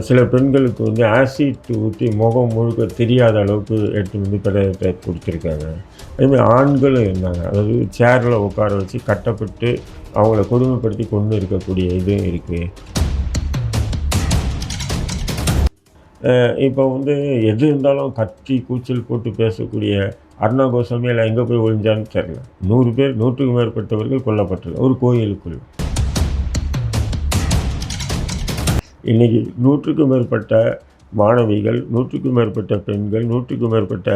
சில பெண்களுக்கு வந்து ஆசிட் ஊற்றி முகம் முழுக்க தெரியாத அளவுக்கு எடுத்து வந்து பிரேதத்தை கொடுத்துருக்காங்க. அதேமாதிரி ஆண்களும் இருந்தாங்க. அதாவது சேரில் உட்கார வச்சு கட்டப்பட்டு அவங்கள கொடுமைப்படுத்தி கொண்டு இருக்கக்கூடிய இதுவும் இருக்குது. இப்போ வந்து எது இருந்தாலும் கத்தி கூச்சல் போட்டு பேசக்கூடிய அருணா கோஸ்வாமி எல்லாம் எங்கே போய் ஒழிஞ்சான்னு தெரியல. 100 பேர் 100க்கும் மேற்பட்டவர்கள் கொல்லப்பட்டது ஒரு கோயிலுக்குள். இன்றைக்கி 100க்கும் மேற்பட்ட மாணவிகள், 100க்கும் மேற்பட்ட பெண்கள், 100க்கும் மேற்பட்ட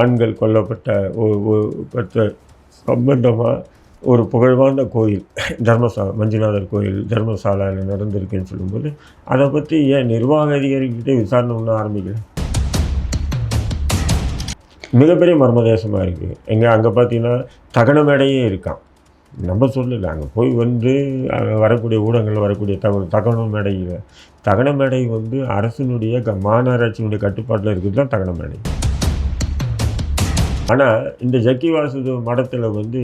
ஆண்கள் கொல்லப்பட்ட சம்பந்தமாக ஒரு புகழ்வாய்ந்த கோயில் தர்மசாலா, மஞ்சுநாதர் கோயில் தர்மசாலாவில் நடந்திருக்குன்னு சொல்லும்போது அதை பற்றி ஏன் நிர்வாக அதிகாரிகிட்டே விசாரணை ஒன்றும் ஆரம்பிக்கல? மிகப்பெரிய மர்மதேசமாக இருக்குது. அங்கே பார்த்தீங்கன்னா தகன மேடையே இருக்கான். நம்ம சொல்லலை, அங்கே போய் வந்து வரக்கூடிய ஊடகங்கள் வரக்கூடிய தகன மேடை வந்து அரசினுடைய மாநகராட்சியினுடைய கட்டுப்பாட்டில் இருக்கிறது தான் தகன மேடை. ஆனால் இந்த ஜக்கி வாசுதேவ் மடத்தில் வந்து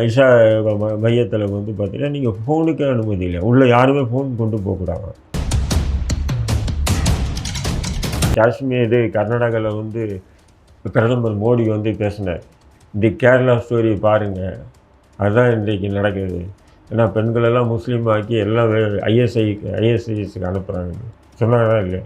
இஷா மையத்தில் வந்து பார்த்தீங்கன்னா நீங்கள் ஃபோனுக்கே அனுமதி இல்லை. உள்ளே யாருமே ஃபோன் கொண்டு போகக்கூடாது. காஷ்மீர் கர்நாடகாவில் வந்து பிரதமர் மோடி வந்து பேசினார். இந்த கேரளா ஸ்டோரி பாருங்கள், அதுதான் இன்றைக்கு நடக்குது. ஏன்னா பெண்களெல்லாம் முஸ்லீம் ஆக்கி எல்லாம் ஐஎஸ்ஐஎஸ்க்கு அனுப்புகிறாங்க சொன்னாங்களா இல்லையா?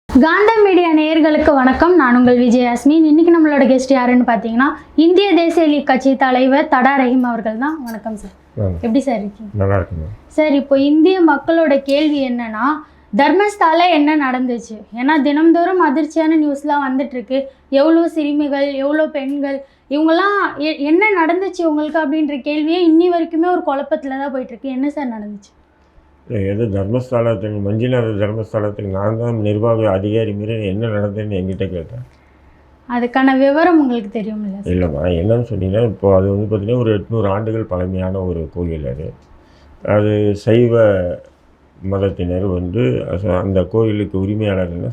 காண்டம் மீடியா நேயர்களுக்கு வணக்கம். நான் உங்கள் விஜயயாஸ்மின். இன்றைக்கி நம்மளோட கெஸ்ட் யாருன்னு பார்த்தீங்கன்னா இந்திய தேசிய லீக் கட்சி தலைவர் தடா ரஹீம் அவர்கள் தான். வணக்கம் சார், எப்படி சார் இருக்கீங்க? நல்லா இருக்குங்க சார். இப்போ இந்திய மக்களோட கேள்வி என்னன்னா, தர்மஸ்தால என்ன நடந்துச்சு? ஏன்னா தினம்தோறும் அதிர்ச்சியான நியூஸ்லாம் வந்துட்டுருக்கு. எவ்வளோ சிறுமிகள், எவ்வளோ பெண்கள், இவங்கெல்லாம் என்ன நடந்துச்சு உங்களுக்கு அப்படின்ற கேள்வியே இன்னி வரைக்குமே ஒரு குழப்பத்தில் தான் போயிட்டுருக்கு. என்ன சார் நடந்துச்சு? எது தர்மஸ்தலத்துக்கு, மஞ்சுநாதர் தர்மஸ்தலத்துக்கு நான் தான் நிர்வாக அதிகாரி மாரி என்ன நடந்ததுன்னு என்கிட்ட கேட்டேன். அதுக்கான விவரம் உங்களுக்கு தெரியும் இல்லை? இல்லைம்மா, என்னன்னு சொன்னீங்கன்னா, இப்போது அது வந்து பார்த்திங்கன்னா ஒரு 800 ஆண்டுகள் பழமையான ஒரு கோயில். அது சைவ மதத்தினர் வந்து அந்த கோயிலுக்கு உரிமையாளர்கள்னா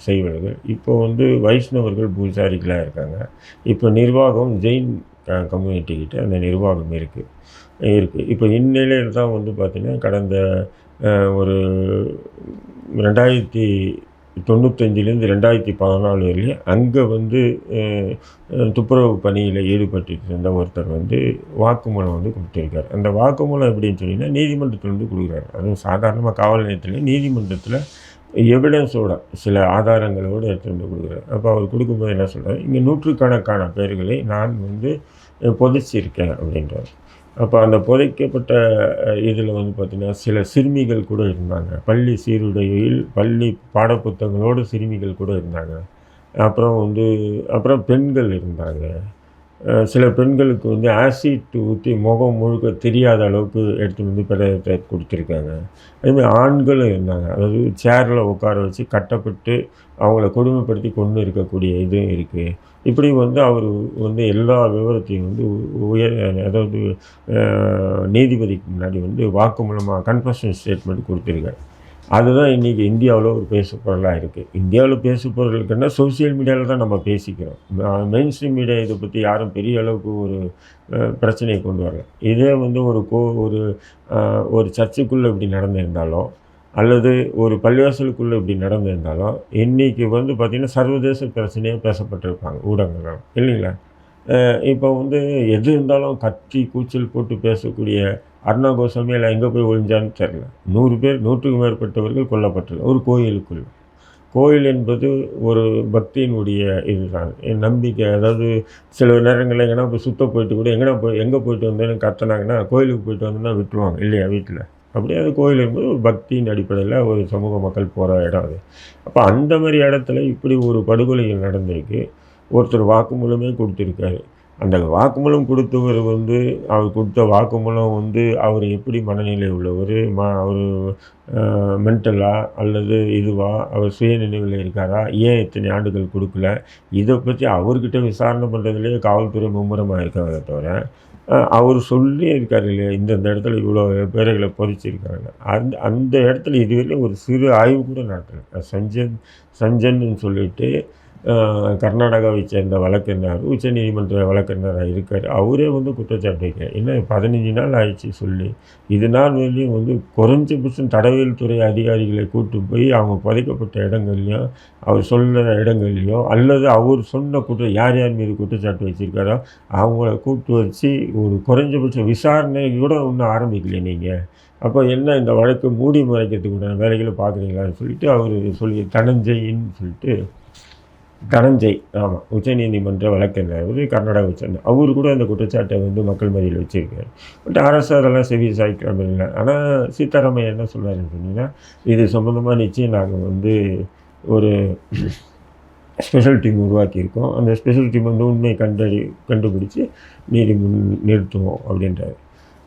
சைவர்கள். இப்போ வந்து வைஷ்ணவர்கள் பூஜாரிகளாக இருக்காங்க. இப்போ நிர்வாகம் ஜெயின் கம்யூனிட்டிக்கிட்ட அந்த நிர்வாகம் இருக்குது. இப்போ இந்நிலையில் தான் வந்து பார்த்திங்கன்னா கடந்த ஒரு 1995லேருந்து 2014 வரையும் அங்கே வந்து துப்புரவு பணியில் ஈடுபட்டு இருந்த ஒருத்தர் வந்து வாக்குமூலம் வந்து கொடுத்துருக்காரு. அந்த வாக்குமூலம் எப்படின்னு சொன்னீங்கன்னா நீதிமன்றத்தில் வந்து கொடுக்குறாரு. அதுவும் சாதாரணமாக காவல் நிலையத்தில் நீதிமன்றத்தில் எவிடன்ஸோட சில ஆதாரங்களோடு எடுத்து வந்து கொடுக்குறாரு. அப்போ அவர் கொடுக்கும்போது என்ன சொல்கிறார், இங்கே 100கணக்கான பேர்களை நான் வந்து புதைச்சிருக்கேன் அப்படின்றார். அப்போ அந்த புதைக்கப்பட்ட இதில் வந்து பார்த்திங்கன்னா சில சிறுமிகள் கூட இருந்தாங்க. பள்ளி சீருடையில் பள்ளி பாடப்புத்தகங்களோடு சிறுமிகள் கூட இருந்தாங்க. அப்புறம் பெண்கள் இருந்தாங்க. சில பெண்களுக்கு வந்து ஆசிட் ஊற்றி முகம் முழுக்க தெரியாத அளவுக்கு எடுத்து வந்து பிரேதத்தை கொடுத்துருக்காங்க. அதேமாதிரி ஆண்களும் இருந்தாங்க. அதாவது சேரில் உட்கார வச்சு கட்டப்பட்டு அவங்கள கொடுமைப்படுத்தி கொண்டு இருக்கக்கூடிய இதுவும் இருக்குது. இப்படி வந்து அவர் வந்து எல்லா விவரத்தையும் வந்து அதாவது நீதிபதிக்கு முன்னாடி வந்து வாக்குமூலமாக கன்ஃபெஷன் ஸ்டேட்மெண்ட் கொடுத்துருக்காரு. அதுதான் இன்றைக்கி இந்தியாவில் ஒரு பேசுபொருளாக இருக்குது. இந்தியாவில் பேசுபொருளுக்குன்னா சோசியல் மீடியாவில் தான் நம்ம பேசிக்கிறோம். மெயின் ஸ்ட்ரீம் மீடியா இதை பற்றி யாரும் பெரிய அளவுக்கு ஒரு பிரச்சனையை கொண்டு வரல. இதே வந்து ஒரு சர்ச்சுக்குள்ளே இப்படி நடந்திருந்தாலும் அல்லது ஒரு பள்ளிவாசலுக்குள்ளே இப்படி நடந்திருந்தாலும் இன்றைக்கி வந்து பார்த்திங்கன்னா சர்வதேச பிரச்சனையாக பேசப்பட்டிருப்பாங்க ஊடகங்கள், இல்லைங்களா? இப்போ வந்து எது இருந்தாலும் கத்தி கூச்சல் போட்டு பேசக்கூடிய அருணா கோஸ்வாமி எல்லாம் எங்கே போய் ஒழிஞ்சான்னு தெரியல. 100 பேர் 100க்கும் மேற்பட்டவர்கள் கொல்லப்பட்டது ஒரு கோயிலுக்குள். கோயில் என்பது ஒரு பக்தியினுடைய இதுதான், நம்பிக்கை. அதாவது சில நேரங்களில் எங்கன்னா இப்போ சுத்த போயிட்டு கூட எங்கே போயிட்டு வந்தேன்னு கத்தினாங்கன்னா கோயிலுக்கு போயிட்டு வந்தோன்னா விட்டுருவாங்க இல்லையா வீட்டில். அப்படியே அது கோயில் என்பது ஒரு பக்தியின் அடிப்படையில் ஒரு சமூக மக்கள் போகிற இடம் அது. அப்போ அந்த மாதிரி இடத்துல இப்படி ஒரு படுகொலைகள் நடந்திருக்கு. ஒருத்தர் வாக்குமூலமே கொடுத்துருக்காரு. அந்த வாக்குமூலம் கொடுத்தவர் வந்து அவர் கொடுத்த வாக்குமூலம் வந்து அவர் எப்படி மனநிலை உள்ளவர், அவர் மென்டலாக அல்லது அவர் சுய நினைவில் இருக்காரா, ஏன் இத்தனை ஆண்டுகள் கொடுக்கல, இதை பற்றி அவர்கிட்ட விசாரணை பண்ணுறதுலேயே காவல்துறை மும்முரமாக இருக்காங்க. தவிர அவர் சொல்லி இருக்கார் இல்லையா, இந்த இடத்துல இவ்வளோ பேர்களை புதைச்சிருக்காங்க. அந்த இடத்துல இதுவரையும் ஒரு சிறு ஆய்வு கூட நடத்தலை. சஞ்சன்னு சொல்லிட்டு கர்நாடகாவை சேர்ந்த வழக்கறிஞர் உச்சநீதிமன்ற வழக்கறிஞராக இருக்கார். அவரே வந்து குற்றச்சாட்டு வைக்கிறார். என்ன 15 நாள் ஆயிடுச்சு சொல்லி, இது நாள் வரையும் வந்து குறைஞ்சபட்சம் தடவியல் துறை அதிகாரிகளை கூட்டு போய் அவங்க புதைக்கப்பட்ட இடங்கள்லையும், அவர் சொன்ன இடங்கள்லையும், அல்லது அவர் சொன்ன யார் யார் மீது குற்றச்சாட்டு வச்சுருக்காரோ அவங்கள கூப்பிட்டு வச்சு ஒரு குறைஞ்சபட்சம் விசாரணை கூட இன்னும் ஆரம்பிக்கலையே நீங்கள். அப்போ என்ன இந்த வழக்கு மூடி மறைக்கிறதுக்கு உண்டான வேலைகளை பார்க்குறீங்களான்னு சொல்லிட்டு அவர் சொல்லி தனஞ்சயின்னு சொல்லிட்டு தனஞ்சய் ஆமாம் உச்சநீதிமன்ற வழக்கறிஞர் கர்நாடகாவை சேர்ந்த அவர் கூட அந்த குற்றச்சாட்டை வந்து மக்கள் மத்தியில் வச்சுருக்காரு. பட் அரசு அதெல்லாம் செவி சாய்க்காமல் இல்லை. ஆனால் சீதாராமையா என்ன சொல்கிறாருன்னு சொன்னீங்கன்னா, இது சம்மந்தமாக நிச்சயம் நாங்கள் வந்து ஒரு ஸ்பெஷல் டீம் உருவாக்கியிருக்கோம். அந்த ஸ்பெஷல் டீம் வந்து உண்மையை கண்டுபிடிச்சி நீதி நிறுத்துவோம் அப்படின்றாரு.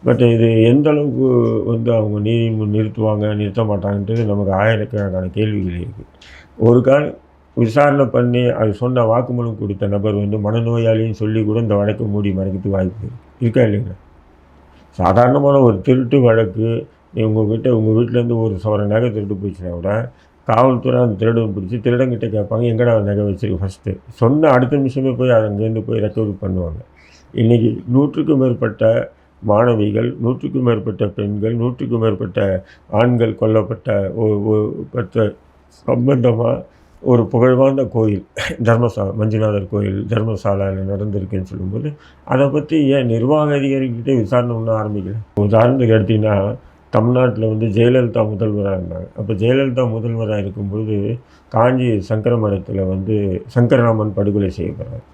பட் இது எந்த அளவுக்கு வந்து அவங்க நீதி நிறுத்துவாங்க நிறுத்த மாட்டாங்கன்றது நமக்கு ஆயிரக்கணக்கான கேள்விகள் இருக்குது. ஒரு விசாரணை பண்ணி அது சொன்ன வாக்குமூலம் கொடுத்த நபர் வந்து மனநோயாளின்னு சொல்லி கூட இந்த வழக்கை மூடி மறைக்கிறதுக்கு வாய்ப்பு இருக்கா இல்லைங்களா? சாதாரணமான ஒரு திருட்டு வழக்கு, உங்கள் வீட்டிலேருந்து ஒரு சவர நகை திருட்டு போயிடுச்சுன்னா கூட காவல்துறை அந்த திருடன் பிடிச்சி திருடங்கிட்ட கேட்பாங்க, எங்கடா நகை வச்சிருக்கு ஃபஸ்ட்டு சொன்ன அடுத்த நிமிஷமே போய் அங்கேருந்து போய் ரெக்கவரி பண்ணுவாங்க. இன்றைக்கி 100க்கும் மேற்பட்ட மாணவிகள், 100க்கும் மேற்பட்ட பெண்கள், 100க்கும் மேற்பட்ட ஆண்கள் கொல்லப்பட்ட சம்பந்தமாக ஒரு புகழ்வாய்ந்த கோயில் தர்மசாலா மஞ்சுநாதர் கோயில் தர்மசாலாவில் நடந்திருக்குன்னு சொல்லும்போது அதை பற்றி ஏன் நிர்வாக அதிகாரிகிட்டே விசாரணை ஒன்றும் ஆரம்பிக்கல? உதாரணத்துக்கு எடுத்திங்கன்னா, தமிழ்நாட்டில் வந்து ஜெயலலிதா முதல்வராக இருந்தாங்க. அப்போ ஜெயலலிதா முதல்வராக இருக்கும்பொழுது காஞ்சி சங்கர மடத்தில் வந்து சங்கரராமன் படுகொலை செய்யப்படுறாங்க.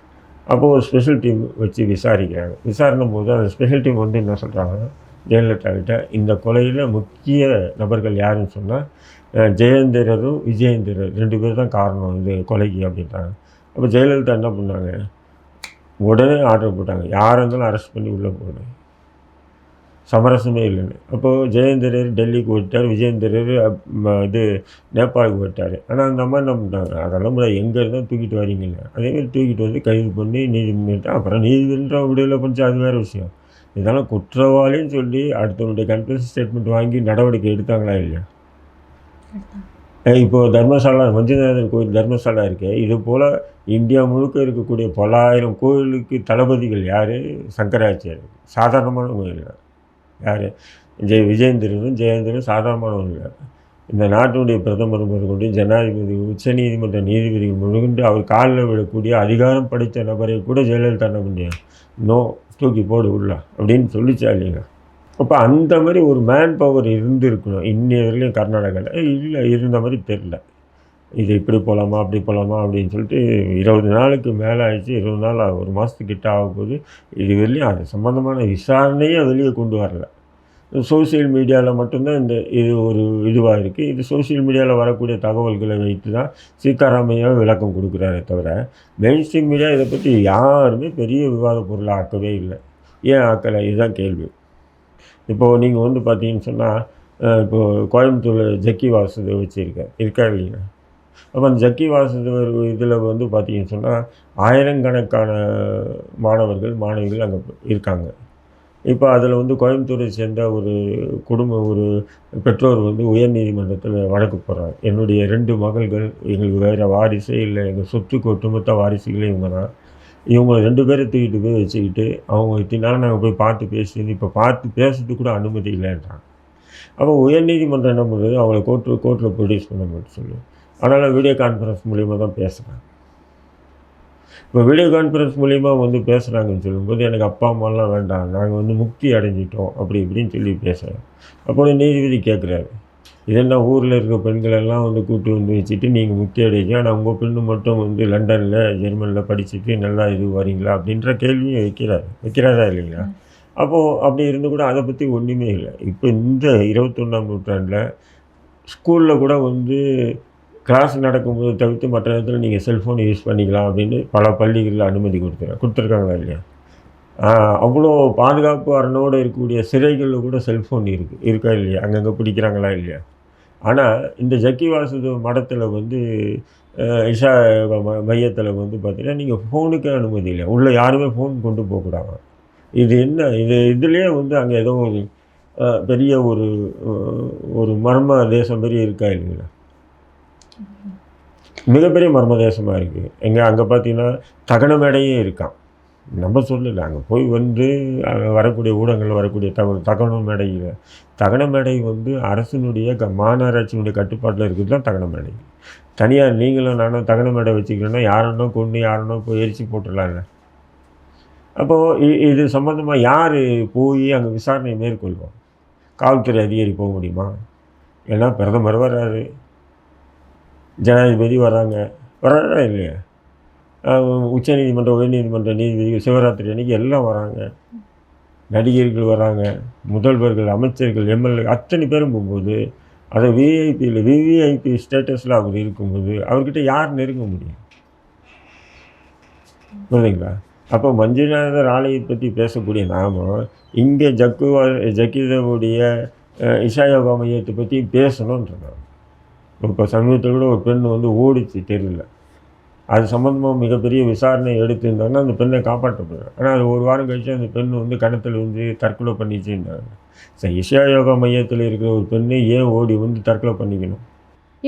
அப்போது ஒரு ஸ்பெஷல் டீம் வச்சு விசாரிக்கிறாங்க. விசாரணும் போது அந்த ஸ்பெஷல் டீம் வந்து என்ன சொல்கிறாங்கன்னா, ஜெயலலிதா கிட்ட இந்த கொலையில் முக்கிய நபர்கள் யாருன்னு சொன்னால் ஜெயேந்திரரும் விஜயேந்திரர் 2 பேர் தான் காரணம் இது கொலைக்கு அப்படின்றாங்க. அப்போ ஜெயலலிதா என்ன பண்ணாங்க, உடனே ஆர்டர் போட்டாங்க, யாராக இருந்தாலும் அரெஸ்ட் பண்ணி உள்ளே போகணும், சமரசமே இல்லைன்னு. அப்போது ஜெயேந்திரர் டெல்லிக்கு போயிட்டார், விஜயேந்திரர் இது நேபாளுக்கு போயிட்டார். ஆனால் அந்த அம்மா என்ன பண்ணிட்டாங்க, அதெல்லாம் எங்கே இருந்தால் தூக்கிட்டு வரீங்கல்ல, அதேமாதிரி தூக்கிட்டு வந்து கைது பண்ணி நீதிமன்றம் அப்புறம் நீதிமன்றம் விடுதலை பண்ணிச்சு, அது வேறு விஷயம். இதெல்லாம் குற்றவாளின்னு சொல்லி அடுத்தவனுடைய கன்ஃபெஷன் ஸ்டேட்மெண்ட் வாங்கி நடவடிக்கை எடுத்தாங்களா இல்லையா? இப்போது தர்மசாலா மஞ்சுநாதர் கோயில் தர்மசாலா இருக்குது. இது போல் இந்தியா முழுக்க இருக்கக்கூடிய பல்லாயிரம் கோயிலுக்கு தளபதிகள் யார்? சங்கராச்சாரியர். சாதாரணமானவங்க இல்லை. யார்? விஜயேந்திரனும் ஜெயேந்திரனும் சாதாரணமானவங்க இல்லை. இந்த நாட்டினுடைய பிரதமர் முதற்கொண்டு ஜனாதிபதி உச்சநீதிமன்ற நீதிபதிகள் முதற்கொண்டு அவர் காலில் விடக்கூடிய அதிகாரம் படைத்த நபரை கூட ஜெயலலிதா என்ன முடியும், நோ தூக்கி போடு உள்ள அப்படின்னு சொல்லிச்சா இல்லைங்க? அப்போ அந்த மாதிரி ஒரு மேன் பவர் இருந்துருக்கணும். இன்னைய வரையிலையும் கர்நாடகாவில் இல்லை, இருந்த மாதிரி தெரில. இது இப்படி போகலாமா அப்படி போகலாமா அப்படின்னு சொல்லிட்டு 20 நாளுக்கு மேலே ஆகிடுச்சு. 20 நாள் ஒரு மாதத்துக்கிட்ட ஆகும்போது இது வரையிலையும் அது சம்மந்தமான விசாரணையே வெளியே கொண்டு வரல. சோசியல் மீடியாவில் மட்டும்தான் இது ஒரு இதுவாக இருக்குது. இது சோசியல் மீடியாவில் வரக்கூடிய தகவல்களை வைத்து தான் சீதாராமையா விளக்கம் கொடுக்குறாரே தவிர மெயின் ஸ்ட்ரீம் மீடியா இதை பற்றி யாருமே பெரிய விவாத பொருளை ஆக்கவே இல்லை. ஏன் ஆக்கலை? இதுதான் கேள்வி. இப்போது நீங்கள் வந்து பார்த்தீங்கன்னு சொன்னால், இப்போது கோயம்புத்தூர் ஜக்கி வாசுதேவ் இருக்கா இல்லைங்க? அப்போ அந்த ஜக்கி வாசுதேவர் இதில் வந்து பார்த்தீங்கன்னு சொன்னால் ஆயிரக்கணக்கான மாணவிகள் அங்கே இருக்காங்க. இப்போ அதில் வந்து கோயம்புத்தூரை சேர்ந்த ஒரு பெற்றோர் வந்து உயர்நீதிமன்றத்தில் வழக்கு போடுறாங்க. என்னுடைய 2 மகள்கள், எங்களுக்கு வேறு வாரிசே இல்லை, எங்கள் சொத்துக்கு ஒட்டுமொத்த வாரிசுகளே இவங்க தான். இவங்க 2 பேரை தூக்கிட்டு போய் வச்சுக்கிட்டு அவங்க இத்தனை நாள் நாங்கள் போய் பார்த்து பேசினது, இப்போ பார்த்து பேசுறதுக்கு கூட அனுமதி இல்லைன்றாங்க. அப்போ உயர்நீதிமன்றம் என்ன பண்ணுறது, அவங்கள கோர்ட்டில் ப்ரொடியூஸ் பண்ண மட்டும் சொல்லி, அதனால் வீடியோ கான்ஃபரன்ஸ் மூலிமா தான் பேசுகிறாங்க. இப்போ வீடியோ கான்ஃபரன்ஸ் மூலிமா வந்து பேசுகிறாங்கன்னு சொல்லும்போது எனக்கு அப்பா அம்மாலாம் வேண்டாம், நாங்கள் வந்து முக்தி அடைஞ்சிட்டோம் அப்படி இப்படின்னு சொல்லி பேசுகிறேன். அப்போ நீதிபதி கேட்குறாரு, இதென்னா ஊரில் இருக்க பெண்களெல்லாம் வந்து கூப்பிட்டு வந்து வச்சுட்டு நீங்கள் முக்தி அடைங்க, ஆனால் உங்கள் பெண்ணு மட்டும் வந்து லண்டனில் ஜெர்மனியில் படிச்சுட்டு நல்லா இது வரீங்களா அப்படின்ற கேள்வியும் வைக்கிறாரா இல்லைங்களா? அப்போது அப்படி இருந்து கூட அதை பற்றி ஒன்றுமே இல்லை. இப்போ இந்த 21ஆம் நூற்றாண்டில் ஸ்கூலில் கூட வந்து கிளாஸ் நடக்கும்போது தவிர்த்து மற்ற நேரத்தில் நீங்கள் செல்ஃபோன் யூஸ் பண்ணிக்கலாம் அப்படின்னு பல பள்ளிகளில் அனுமதி கொடுத்துருக்காங்களா இல்லையா? அவ்வளோ பாதுகாப்பு அரணோடு இருக்கக்கூடிய சிறைகளில் கூட செல்ஃபோன் இருக்கா இல்லையா? அங்கங்கே பிடிக்கிறாங்களா இல்லையா? ஆனால் இந்த ஜக்கி வாசுதேவ் மடத்தில் வந்து இஷா மையத்தில் வந்து பார்த்திங்கன்னா நீங்கள் ஃபோனுக்கே அனுமதி இல்லை, உள்ளே யாருமே ஃபோன் கொண்டு போகக்கூடாது. இது என்ன இதுலேயே வந்து அங்கே ஏதோ ஒரு பெரிய ஒரு மர்ம தேசம் மாரி இருக்கா இல்லைங்களா? மிகப்பெரிய மர்ம தேசமாக இருக்குது. அங்கே பார்த்தீங்கன்னா தகன மேடையே இருக்கான். நம்ம சொல்லல. அங்கே போய் வந்து வரக்கூடிய ஊடகங்கள் வரக்கூடிய தகன மேடையில் தகன மேடை வந்து அரசினுடைய மாநகராட்சியினுடைய கட்டுப்பாட்டில் இருக்கிறது தான் தகன மேடை. தனியார் நீங்களும் நானும் தகன மேடை வச்சுக்கிறோன்னா யாருன்னோ கொண்டு யாருன்னோ போய் எரிச்சு போட்டுடலாம்ல. அப்போது இது சம்மந்தமாக யார் போய் அங்கே விசாரணை மேற்கொள்வோம்? காவல்துறை அதிகாரி போக முடியுமா? ஏன்னா பிரதமர் வர்றாரு, ஜனாதிபதி வர்றாரா இல்லையா? உச்சநீதிமன்றம் உயர்நீதிமன்ற நீதிபதிகள் சிவராத்திரி அன்றைக்கி எல்லாம் வராங்க, நடிகர்கள் வராங்க, முதல்வர்கள், அமைச்சர்கள், எம்எல்ஏ அத்தனை பேரும் போகும்போது அதை விவிஐபி ஸ்டேட்டஸில் அவர் இருக்கும்போது அவர்கிட்ட யார் நெருங்க முடியும்? புரியுதுங்களா? அப்போ மஞ்சுநாதர் ஆலயத்தை பற்றி பேசக்கூடிய நாம இங்கே ஜக்கீதவுடைய இஷா யோகா மையத்தை பற்றி பேசணுன்றாங்க. இப்போ சமீபத்தில் கூட ஒரு பெண் வந்து ஓடிச்சு தெரியல, அது சம்மந்தமாக மிகப்பெரிய விசாரணை எடுத்திருந்தாங்கன்னா அந்த பெண்ணை காப்பாற்றப்படுறாங்க. ஆனால் அது ஒரு வாரம் கழிச்சு அந்த பெண் வந்து கிணத்துல வந்து தற்கொலை பண்ணிச்சுன்னாங்க. சரி, இஷா யோகா மையத்தில் இருக்கிற ஒரு பெண்ணை ஏன் ஓடி வந்து தற்கொலை பண்ணிக்கணும்?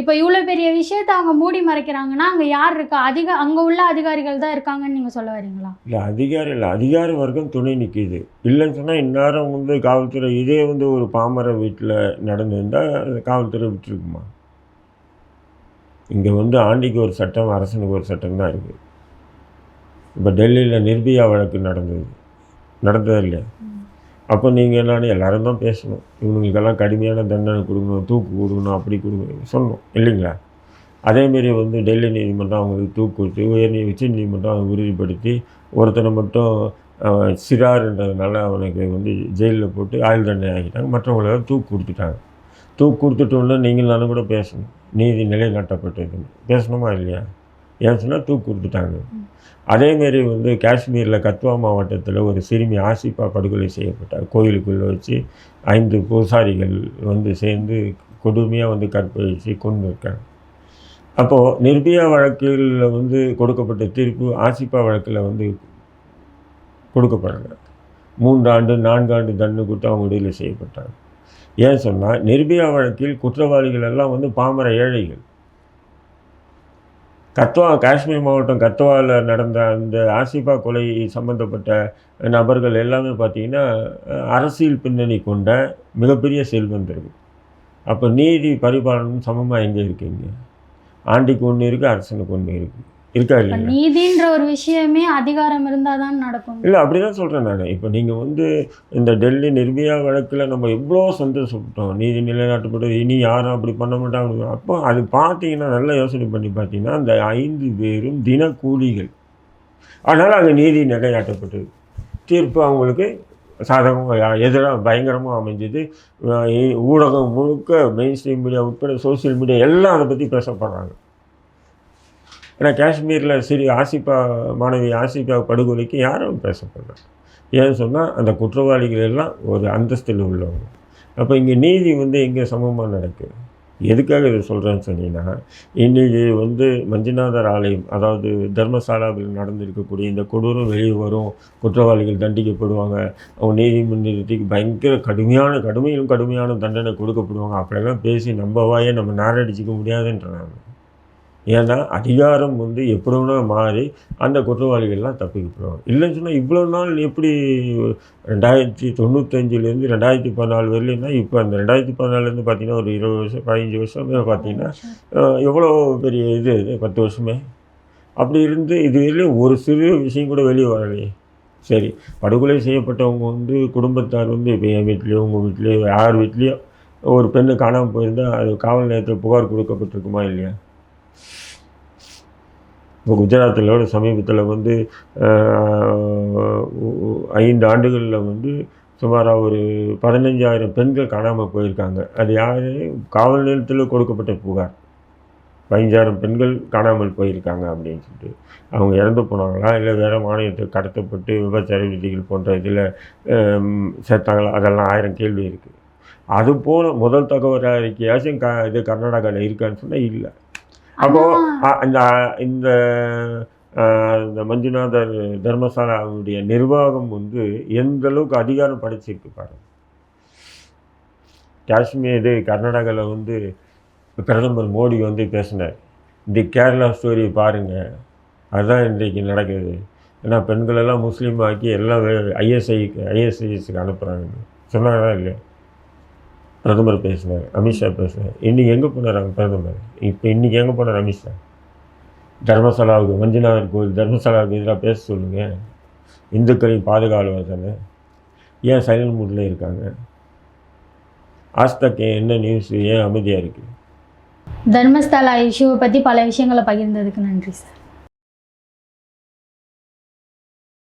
இப்போ இவ்வளோ பெரிய விஷயத்த அவங்க மூடி மறைக்கிறாங்கன்னா அங்கே யார் இருக்கா? அங்கே உள்ள அதிகாரிகள் தான் இருக்காங்கன்னு நீங்கள் சொல்ல வரீங்களா? இல்லை, அதிகார வர்க்கம் துணை நிற்கிது. இல்லைன்னு சொன்னால் இந்நேரம் வந்து காவல்துறை இதே வந்து ஒரு பாமர வீட்டில் நடந்திருந்தால் காவல்துறை விட்டுருக்குமா? இங்கே வந்து ஆண்டிக்கு ஒரு சட்டம், அரசனுக்கு ஒரு சட்டம் தான் இருக்குது. இப்போ டெல்லியில் நிர்பயா வழக்கு நடந்தது இல்லையா? அப்போ நீங்கள் என்னன்னு எல்லோரும் தான் பேசணும். இவங்களுக்கெல்லாம் கடுமையான தண்டனை கொடுக்கணும், தூக்கு கொடுக்கணும், அப்படி கொடுக்கணும் சொல்லணும் இல்லைங்களா? அதேமாரி வந்து டெல்லி நீதிமன்றம் அவங்களுக்கு தூக்கு கொடுத்து உச்ச நீதிமன்றம் அவங்க உறுதிப்படுத்தி ஒருத்தனை மட்டும் சிறார்ன்றதுனால அவனுக்கு வந்து ஜெயிலில் போட்டு ஆயுள் தண்டனை ஆகிட்டாங்க, மற்றவங்களெல்லாம் தூக்கு கொடுத்துட்டாங்க. தூக்கு கொடுத்துட்டோன்னா நீங்கள் நானும் கூட பேசணும், நீதி நிலைநாட்டப்பட்டதுன்னு பேசணுமா இல்லையா? ஏன் சொன்னால் தூக்கு கொடுத்துட்டாங்க. அதேமாரி வந்து காஷ்மீரில் கத்வா மாவட்டத்தில் ஒரு சிறுமி ஆசிஃபா படுகொலை செய்யப்பட்டார். கோயிலுக்குள்ளே வச்சு 5 பூசாரிகள் வந்து சேர்ந்து கொடுமையாக வந்து கற்பழித்து கொண்டு இருக்காங்க. அப்போது நிர்பயா வழக்கில் வந்து கொடுக்கப்பட்ட தீர்ப்பு ஆசிஃபா வழக்கில் வந்து கொடுக்கப்படலை. 3 ஆண்டு 4 ஆண்டு தண்டனை கொடுத்து அவங்க விடுதலை செய்யப்பட்டாங்க. ஏன் சொன்னால் நிர்பயா வழக்கில் குற்றவாளிகள் எல்லாம் வந்து பாமர ஏழைகள். காஷ்மீர் மாவட்டம் கத்வாவில் நடந்த அந்த ஆசிஃபா கொலை சம்மந்தப்பட்ட நபர்கள் எல்லாமே பார்த்திங்கன்னா அரசியல் பின்னணி கொண்ட மிகப்பெரிய செல்வந்தர்கள். அப்போ நீதி பரிபாலனம் சமமாக எங்கே இருக்குங்க? ஆண்டிக்கு ஒன்று இருக்குது, அரசனுக்கு ஒன்று இருக்குது, இருக்கா இல்லையா? நீதின்ற ஒரு விஷயமே அதிகாரம் இருந்தால் தான் நடக்கும். இல்லை, அப்படி தான் சொல்கிறேன் நான். இப்போ நீங்கள் வந்து இந்த டெல்லி நிர்பயா வழக்கில் நம்ம எவ்வளோ சந்தோஷப்பட்டோம், நீதி நிலைநாட்டப்பட்டது, இனி யாரும் அப்படி பண்ண மாட்டாங்க. அப்போ அது பார்த்தீங்கன்னா நல்லா யோசனை பண்ணி பார்த்தீங்கன்னா அந்த 5 பேரும் தினக்கூலிகள். அதனால் அங்கே நீதி நிலைநாட்டப்பட்டது. தீர்ப்பு அவங்களுக்கு சாதகமாக எதிராக பயங்கரமாக அமைஞ்சது. ஊடகம் முழுக்க மெயின் ஸ்ட்ரீம் மீடியா உட்பட சோசியல் மீடியா எல்லாம் அதை பற்றி பேசப்படுறாங்க. ஏன்னா காஷ்மீரில் மாணவி ஆசிஃபா படுகொலைக்கு யாரும் பேசப்படுறாங்க. ஏன்னு சொன்னால் அந்த குற்றவாளிகள் எல்லாம் ஒரு அந்தஸ்தில் உள்ளவங்க. அப்போ இங்கே நீதி வந்து எங்கே சமமாக நடக்குது? எதுக்காக இதை சொல்கிறேன்னு சொன்னீங்கன்னா, இன்றைக்கி வந்து மஞ்சுநாதர் ஆலயம், அதாவது தர்மசாலாவில் நடந்திருக்கக்கூடிய இந்த கொடூரம் வெளியே வரும், குற்றவாளிகள் தண்டிக்கப்படுவாங்க, அவங்க நீதிமன்றத்துக்கு பயங்கர கடுமையான தண்டனை கொடுக்கப்படுவாங்க, அப்படியெல்லாம் பேசி நம்ம வாயை நம்ம நாரடிச்சிக்க முடியாதுன்றாங்க. ஏன்னா அதிகாரம் வந்து எப்படி வேணா மாறி அந்த குற்றவாளிகள்லாம் தப்பிக்கப்படுவாங்க. இல்லைன்னு சொன்னால் இவ்வளோ நாள் எப்படி 1995 2014 வரலைன்னா, இப்போ அந்த 2014 பார்த்திங்கன்னா ஒரு 20 வருஷம் 15 வருஷமே பார்த்திங்கன்னா எவ்வளோ பெரிய இது 10 வருஷமே அப்படி இருந்து இது வெளியும் ஒரு சிறு விஷயம் கூட வெளியே வரலையே. சரி, படுகொலை செய்யப்பட்டவங்க வந்து குடும்பத்தார் வந்து இப்போ என் வீட்லேயோ உங்கள் வீட்லேயோ யார் வீட்லேயோ ஒரு பெண்ணு காணாமல் போயிருந்தால் அது காவல் நிலையத்தில் புகார் கொடுக்கப்பட்டிருக்குமா இல்லையா? இப்போ குஜராத்தில் சமீபத்தில் வந்து 5 ஆண்டுகளில் வந்து சுமாராக ஒரு 15,000 பெண்கள் காணாமல் போயிருக்காங்க. அது யார்? காவல் நிலையத்தில் கொடுக்கப்பட்ட புகார். 15,000 பெண்கள் காணாமல் போயிருக்காங்க அப்படின்னு சொல்லிட்டு. அவங்க இறந்து போனாங்களா, இல்லை வேறு மாநிலத்தில் கடத்தப்பட்டு விபச்சார விதிகள் போன்ற இதில் சேர்த்தாங்களா, அதெல்லாம் 1000 கேள்வி இருக்குது. அதுபோல் முதல் தகவல் அறிக்கையாச்சும் இது கர்நாடகாவில் இருக்கான்னு சொன்னால் இல்லை. அப்போது இந்த மஞ்சுநாதர் தர்மசாலாவுடைய நிர்வாகம் வந்து எந்த அளவுக்கு அதிகாரம் படைச்சிருக்கு பாருங்க. கர்நாடகாவில் வந்து பிரதமர் மோடி வந்து பேசினார், இந்த கேரளா ஸ்டோரி பாருங்கள், அதுதான் இன்றைக்கு நடக்குது. ஏன்னா பெண்களெல்லாம் முஸ்லீம் ஆக்கி எல்லாம் ஐஎஸ்ஐஎஸ்க்கு அனுப்புகிறாங்க. சொன்னாங்களா இல்லையா? பிரதமர் பேசினார், அமித்ஷா பேசினார். இன்றைக்கி எங்கே போனார் அவங்க பிரதமர்? இன்றைக்கி எங்கே போனார் அமித்ஷா? தர்மசாலாவுக்கு, மஞ்சுநாதர் கோவில் தர்மசாலாவுக்கு எதிராக பேச சொல்லுங்கள். இந்துக்களின் பாதுகாவலர் ஏன் சைலண்ட் மூடில் இருக்காங்க? ஆஸ்தக் என்ன நியூஸ், ஏன் அமைதியாக இருக்குது? தர்மஸ்தலா இஷ்யூவை பற்றி பல விஷயங்களை பகிர்ந்ததுக்கு நன்றி சார்.